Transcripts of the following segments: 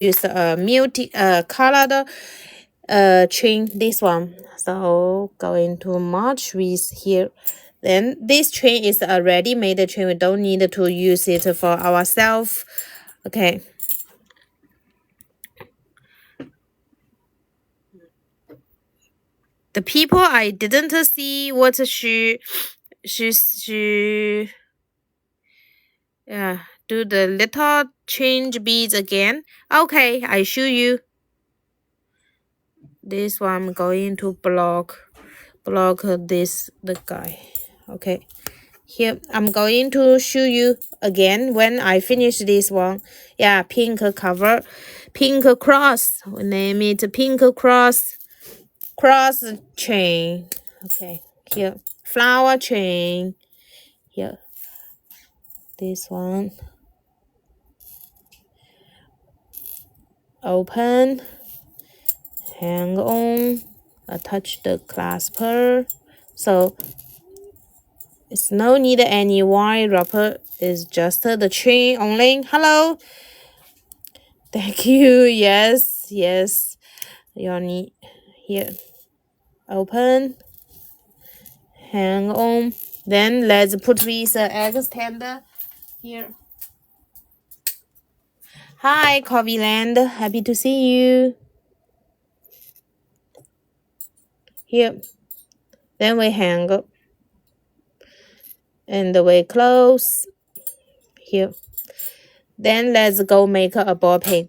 use a multi colored chain, this one. So going to match with here. Then this chain is a ready-made chain. We don't need to use it for ourselves. Okay. The people I didn't see what she do the little change beads again. Okay, I show you. This one I'm going to block this the guy. Okay. Here, I'm going to show you again when I finish this one. Yeah, pink cover, pink cross. We name it pink cross chain. Okay, here, flower chain. Here, this one. Open, hang on, attach the clasper. So it's no need any wire wrapper. It's just the chain only. Hello. Thank you. Yes, yes. You need here. Open. Hang on. Then let's put this extender here. Hi, Coffee Land. Happy to see you. Here. Then we hang up. And we close. Here. Then let's go make a ball pin.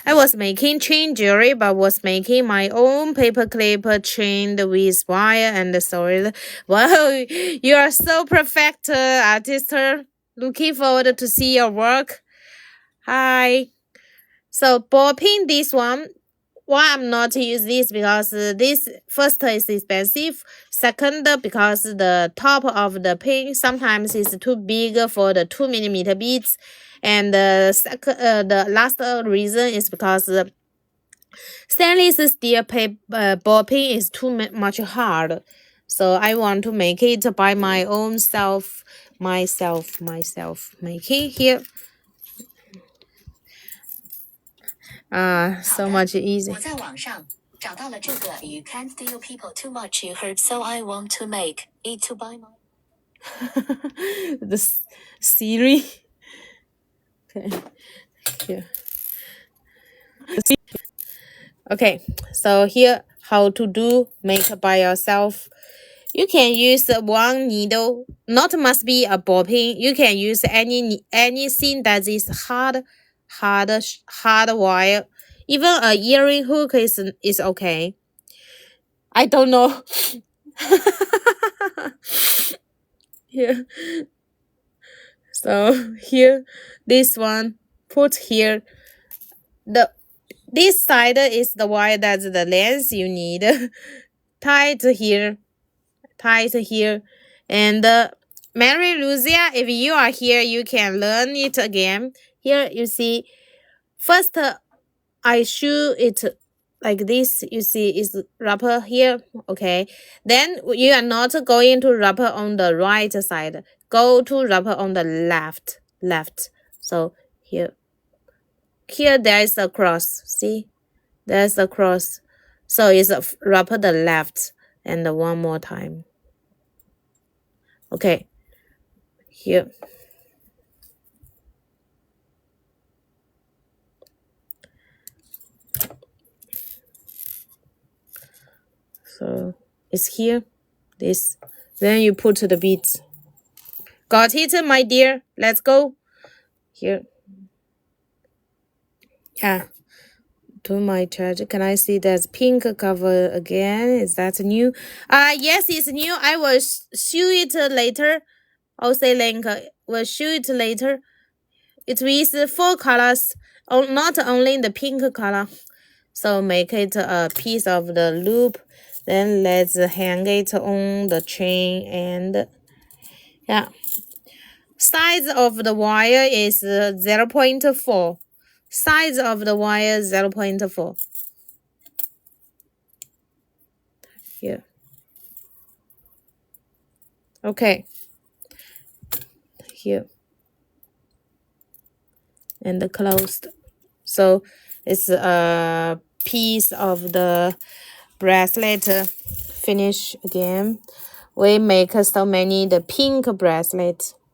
I was making chain jewelry, but was making my own paper clip chained with wire and solid. Wow, you are so perfect, artist. Looking forward to see your work. Hi. So ball pin, this one. Why I'm not use this because this first is expensive. Second, because the top of the pin sometimes is too big for the 2mm beads. And the last reason is because stainless steel ball pin is too much hard. So I want to make it by my own self, myself making here. So much easy. 我在网上找到了这个 You can't steal people too much you hurt so I want to make it to buy my the Siri. Okay. Here. Okay. So here how to do make by yourself. You can use one needle. Not must be a ball pin. You can use anything that is hard wire. Even a earring hook is okay. I don't know. Here. So here, this one put here. This side is the wire that's the length you need. Tight here. And Mary Lucia, if you are here, you can learn it again. Here you see, first I show it like this. You see, it's wrapper here. Okay. Then you are not going to wrapper on the right side. Go to wrapper on the left. So here there is a cross. See, there's a cross. So it's a wrapper the left, and one more time. Okay, here. So it's here. This. Then you put the beads. Got it, my dear? Let's go. Here. Yeah. To my charge. Can I see there's pink cover again? Is that new? Yes, it's new. I will show it later. I'll say link. We'll show it later. It with 4 colors. Oh, not only the pink color. So make it a piece of the loop. Then let's hang it on the chain and yeah. Size of the wire is 0.4. Size of the wire 0.4. Here. Okay. Here. And closed. So It's a piece of the bracelet finish again. We make so many the pink bracelets.